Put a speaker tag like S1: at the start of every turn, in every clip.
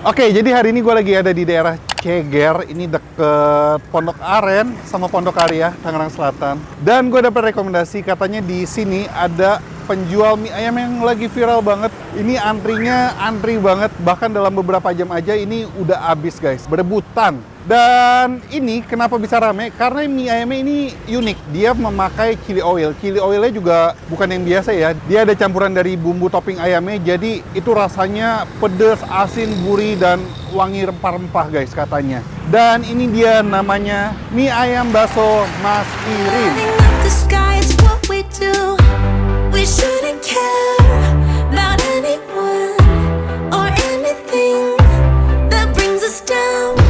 S1: Oke, jadi hari ini gue lagi ada di daerah Ceger, ini deket Pondok Aren sama Pondok Karya, Tangerang Selatan. Dan gue dapat rekomendasi, katanya di sini ada penjual mie ayam yang lagi viral banget. Ini antrinya antri banget, bahkan dalam beberapa jam aja ini udah habis guys, berebutan. Dan ini kenapa bisa rame? Karena mie ayamnya ini unik. Dia memakai chili oil. Chili oilnya juga bukan yang biasa ya. Dia ada campuran dari bumbu topping ayamnya. Jadi itu rasanya pedas, asin, gurih, dan wangi rempah-rempah guys katanya. Dan ini dia namanya mie ayam bakso Mas Irin.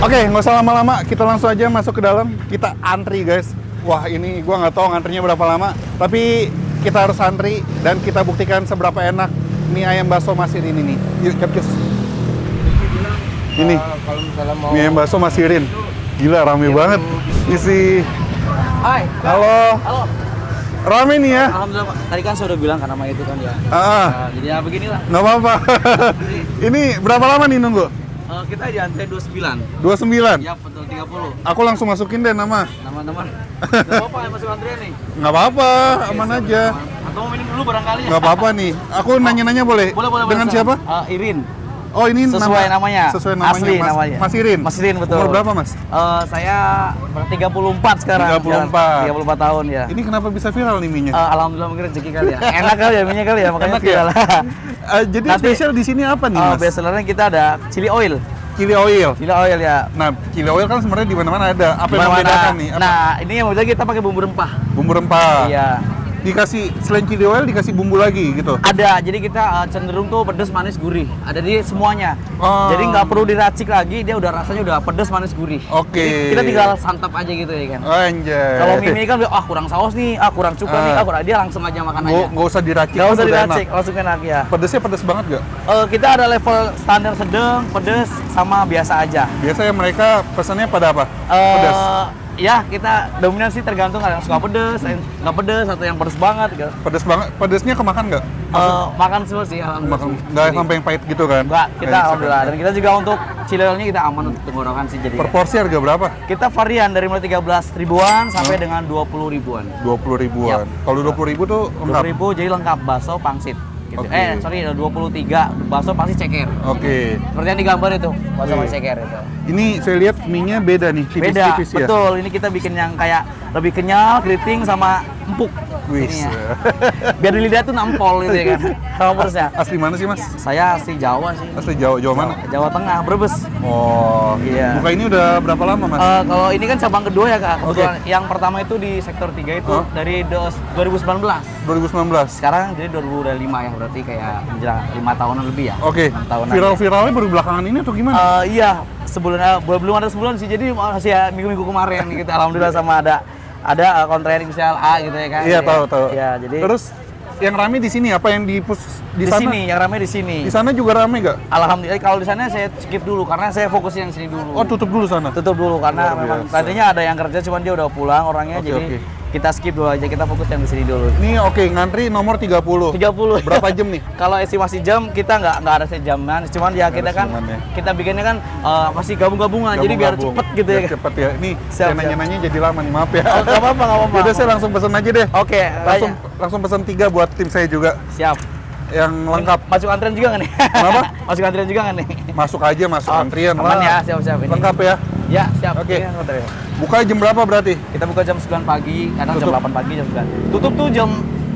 S1: Oke, nggak usah lama-lama, kita langsung aja masuk ke dalam. Kita antri guys. Wah, ini gua nggak tahu ngantrinya berapa lama, tapi kita harus antri dan kita buktikan seberapa enak mie ayam bakso Mas Irin ini. Yuk, capcus. Ini
S2: kalau misalnya mau
S1: mie ayam bakso Mas Irin. Gila, rame banget. Isi.
S2: Hai.
S1: Halo.
S2: Halo.
S1: Rame nih ya.
S2: Alhamdulillah Pak. Tadi kan saya udah bilang kan nama itu kan ya. Jadi ya beginilah.
S1: Nggak apa-apa. Ini berapa lama nih nunggu?
S2: Kita di antri 29.
S1: 29?
S2: Ya, betul 30.
S1: Aku langsung masukin deh nama.
S2: Nama-nama. Enggak apa-apa ya masuk antrian nih.
S1: Nggak apa-apa, aman
S2: Oke,
S1: aja.
S2: Atau mau minum dulu barangkali ya?
S1: Nggak apa-apa nih. Aku nanya-nanya boleh?
S2: Boleh.
S1: Dengan siapa?
S2: Irin.
S1: Oh, ini
S2: Sesuai namanya.
S1: Sesuai namanya.
S2: Asli namanya.
S1: Mas Irin.
S2: Mas Irin, betul.
S1: Umur berapa, Mas?
S2: Saya 34 sekarang.
S1: 34.
S2: 34 tahun ya.
S1: Ini kenapa bisa viral nih mie-nya?
S2: Alhamdulillah mungkin rezeki kali ya. Enak kali ya mie-nya kali ya, makanya
S1: Enak ya?
S2: viral.
S1: Jadi
S2: Nanti,
S1: spesial di sini apa nih, Mas?
S2: Best sellernya kita ada chili oil.
S1: Chili oil.
S2: Chili oil ya.
S1: Nah, chili oil kan sebenarnya di mana-mana ada. Apa yang membedakan nih? Apa?
S2: Nah, ini yang berbeda kita pakai bumbu rempah.
S1: Bumbu rempah.
S2: Iya.
S1: Dikasih selain chili oil dikasih bumbu lagi gitu.
S2: Ada, jadi kita cenderung tuh pedas, manis, gurih. Ada di semuanya.
S1: Oh.
S2: Jadi nggak perlu diracik lagi, dia udah rasanya udah pedas, manis, gurih.
S1: Oke.
S2: Jadi kita tinggal santap aja gitu ya kan.
S1: Anjay.
S2: Kalau mie kan kurang saus nih, kurang cuka nih, kurang, dia langsung aja makan aja.
S1: Nggak usah diracik.
S2: Nggak usah
S1: udah
S2: diracik,
S1: enak.
S2: langsung enak ya.
S1: Pedesnya pedes banget gak?
S2: Kita ada level standar sedang, pedas, sama biasa aja.
S1: Biasanya mereka pesannya pada apa? Pedas.
S2: Ya, kita dominan sih tergantung ada yang suka pedas, yang nggak pedas, atau yang pedas banget gitu.
S1: Pedes banget. Pedesnya kemakan nggak?
S2: Makan semua sih, alhamdulillah.
S1: Nggak sampai yang pahit gitu kan?
S2: Enggak, kita
S1: Kayak
S2: alhamdulillah.
S1: gitu.
S2: Dan kita juga untuk chili oilnya kita aman untuk tenggorokan sih jadi.
S1: Per porsi harga berapa?
S2: Kita varian dari mulai 13 ribuan sampai dengan 20 ribuan.
S1: 20 ribuan. Kalau 20 ribu tuh
S2: 20
S1: lengkap?
S2: ribu jadi lengkap bakso pangsit. Gitu.
S1: Oke.
S2: Sorry, 23 bakso pangsit ceker.
S1: Oke.
S2: Seperti yang digambar itu, bakso
S1: Oke.
S2: pangsit ceker itu.
S1: Ini saya lihat mie-nya beda nih,
S2: Beda,
S1: tipis-tipis ya?
S2: betul. Ini kita bikin yang kayak lebih kenyal, keriting sama empuk.
S1: Wih.
S2: Ininya. Biar di lidah tuh nampol gitu ya kan. Sama pedasnya.
S1: Asli mana sih, Mas?
S2: Saya asli Jawa sih.
S1: Asli Jawa. Jawa mana?
S2: Jawa Tengah, Brebes.
S1: Oh.
S2: Iya.
S1: Buka ini udah berapa lama, Mas?
S2: Kalau ini kan cabang kedua ya Kak. Kebetulan yang pertama itu di sektor 3 itu dari 2019.
S1: 2019.
S2: Sekarang jadi 2005 ya, berarti kayak menjelang 5 tahunan lebih ya.
S1: Oke.
S2: 6 tahunan.
S1: Viral-viralnya baru belakangan ini atau gimana?
S2: Iya, belum ada sebulan sih. Jadi masih ya minggu-minggu kemarin gitu. Alhamdulillah sama ada kontrain inisial A gitu ya kan.
S1: Iya, tahu.
S2: Iya, jadi
S1: Terus yang rame di sini apa yang di sana?
S2: sini yang ramai di sini.
S1: Di sana juga rame nggak?
S2: Alhamdulillah kalau di sana saya skip dulu karena saya fokus yang sini dulu.
S1: Oh, tutup dulu sana.
S2: Tutup dulu karena
S1: Luar
S2: memang
S1: biasa.
S2: tadinya ada yang kerja cuman dia udah pulang orangnya,
S1: Oke,
S2: jadi
S1: oke.
S2: kita skip dulu aja, kita fokus yang di sini dulu.
S1: Ini oke, ngantri nomor 30.
S2: 30.
S1: Berapa jam nih?
S2: Kalau estimasi jam kita nggak ada sejaman, cuman ya
S1: Nggak
S2: kita
S1: ada
S2: kan
S1: sejamannya.
S2: kita bikinnya kan masih gabung-gabungan, jadi biar
S1: Gabung-gabung.
S2: cepet gitu ya.
S1: Biar cepet ya. Nih,
S2: Siap,
S1: saya
S2: siap.
S1: nanya-nanya jadi lama nih, maaf ya.
S2: Oh, nggak apa-apa.
S1: Yaudah, saya langsung pesen aja deh.
S2: Oke,
S1: Langsung pesen 3 buat tim saya juga
S2: siap.
S1: yang lengkap.
S2: Masuk antrian juga nggak nih?
S1: Kenapa?
S2: Masuk antrian juga nggak nih?
S1: Masuk aja, masuk antrian.
S2: Aman
S1: lah.
S2: ya, siap ini.
S1: Lengkap ya.
S2: Ya, siap.
S1: Oke.
S2: Ini antrian.
S1: Buka jam berapa berarti?
S2: Kita buka jam 9 pagi, kadang
S1: Tutup.
S2: jam 8 pagi, jam 9. Tutup tuh jam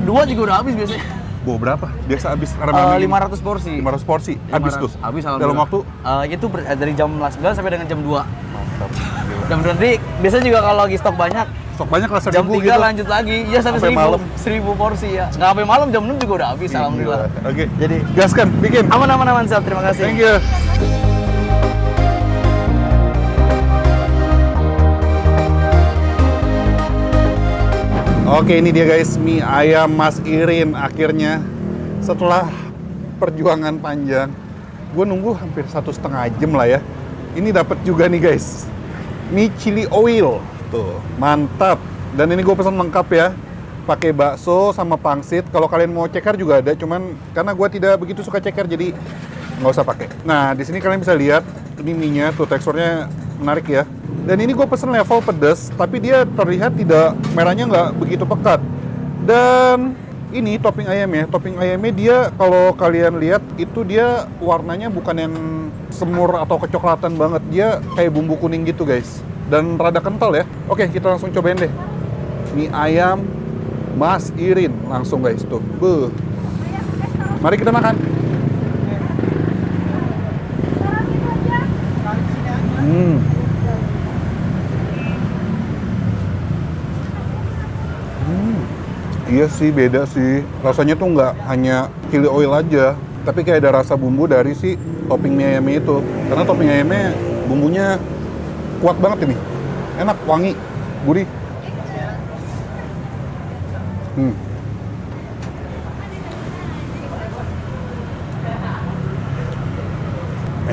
S2: 2 juga udah habis biasanya.
S1: Bawa berapa? Biasa habis rame-rame gini.
S2: 500 porsi.
S1: 500 porsi. Habis
S2: 500.
S1: tuh.
S2: Habis
S1: Dalam
S2: alhamdulillah.
S1: waktu
S2: Itu dari jam 9 sampai dengan jam 2.
S1: mantap. Gila.
S2: Jam 2 nanti biasanya juga kalau lagi stok banyak,
S1: Stok banyak lah 1000
S2: jam 3
S1: gitu.
S2: lanjut lagi. Iya sampai
S1: Sampai
S2: 1000.
S1: malam.
S2: 1000 porsi ya. Nggak sampai malam, jam 6 juga udah habis alhamdulillah.
S1: Gila. Oke.
S2: Jadi
S1: Gaskan, bikin.
S2: aman siap. Terima kasih.
S1: Thank you. Oke, ini dia guys, mie ayam Mas Irin akhirnya. Setelah perjuangan panjang, gue nunggu hampir 1,5 jam lah ya. Ini dapat juga nih guys, mie chili oil. Tuh, mantap. Dan ini gue pesan lengkap ya. Pakai bakso sama pangsit. Kalau kalian mau ceker juga ada, cuman karena gue tidak begitu suka ceker, jadi nggak usah pakai. Nah, di sini kalian bisa lihat ini mie-nya tuh teksturnya menarik ya. Dan ini gue pesen level pedas, tapi dia terlihat tidak merahnya nggak begitu pekat. Dan ini topping ayamnya. Topping ayamnya dia kalau kalian lihat itu dia warnanya bukan yang semur atau kecoklatan banget. Dia kayak bumbu kuning gitu guys. Dan rada kental ya. Oke, kita langsung cobain deh. Mie ayam Mas Irin langsung guys tuh. Beuh. Mari kita makan. Iya sih, beda sih. Rasanya tuh nggak hanya chili oil aja, tapi kayak ada rasa bumbu dari si topping mie ayamnya itu. Karena topping ayamnya bumbunya kuat banget ini. Enak, wangi, gurih.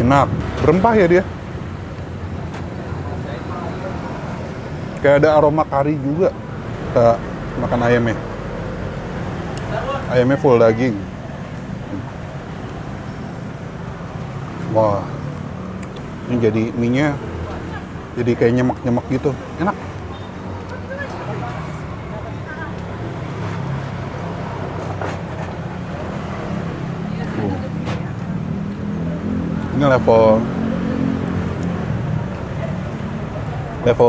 S1: Enak, berempah ya dia. Kayak ada aroma kari juga. Kita makan ayamnya. Ayamnya full daging. Wah, ini jadi mie-nya jadi kayak nyemek-nyemek gitu. Enak. Ini level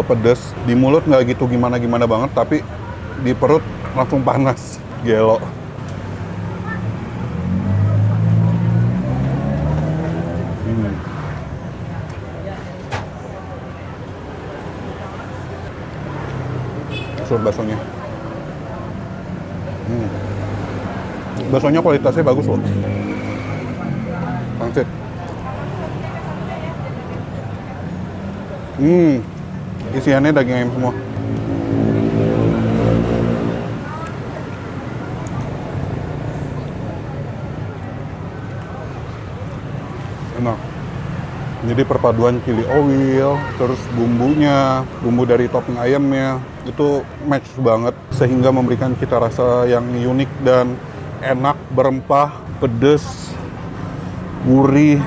S1: pedas. Di mulut nggak gitu gimana-gimana banget, tapi di perut langsung panas. Gelo. Baksonya. Baksonya kualitasnya bagus loh. Pangsit. Isiannya daging ayam semua. Enak. Jadi perpaduan chili oil, terus bumbunya, bumbu dari topping ayamnya, itu match banget. Sehingga memberikan cita rasa yang unik dan enak, berempah, pedes, gurih,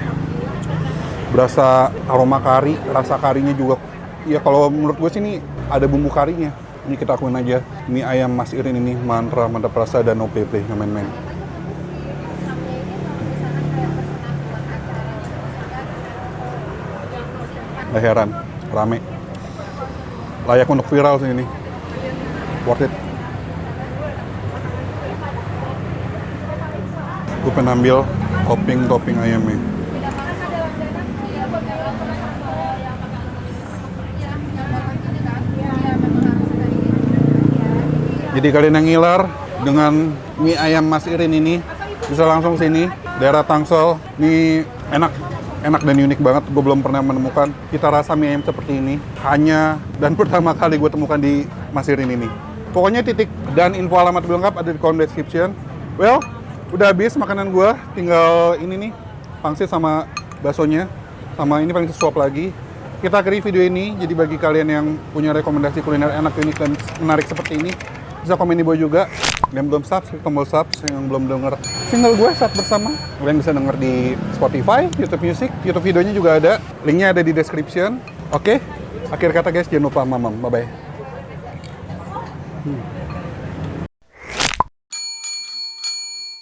S1: berasa aroma kari, rasa karinya juga. Ya kalau menurut gue sih ini ada bumbu karinya. Ini kita akuin aja, mie ayam Mas Irin ini mantra, mantap rasa, dan no PP, nggak main-main. Gak heran, rame. Layak untuk viral sih ini. Worth it. Gue pengen ambil topping ayamnya. Jadi kalian yang ngiler dengan mie ayam Mas Irin ini bisa langsung sini, daerah Tangsel. Ini enak dan unik banget. Gue belum pernah menemukan cita rasa mie ayam seperti ini. Hanya dan pertama kali gue temukan di Mas Irin ini. Pokoknya titik dan info alamat lengkap ada di kolom description. Well, udah habis makanan gue. Tinggal ini nih, pangsit sama baksonya. Sama ini paling suap lagi. Kita akhiri video ini. Jadi bagi kalian yang punya rekomendasi kuliner enak, unik, dan menarik seperti ini, bisa komen di bawah juga. Yang belum subscribe, tombol subs. Yang belum denger single gue Saat Bersama, kalian bisa denger di Spotify, YouTube Music. YouTube videonya juga ada, linknya ada di description. Oke, akhir kata guys, jangan lupa mamam. Bye-bye.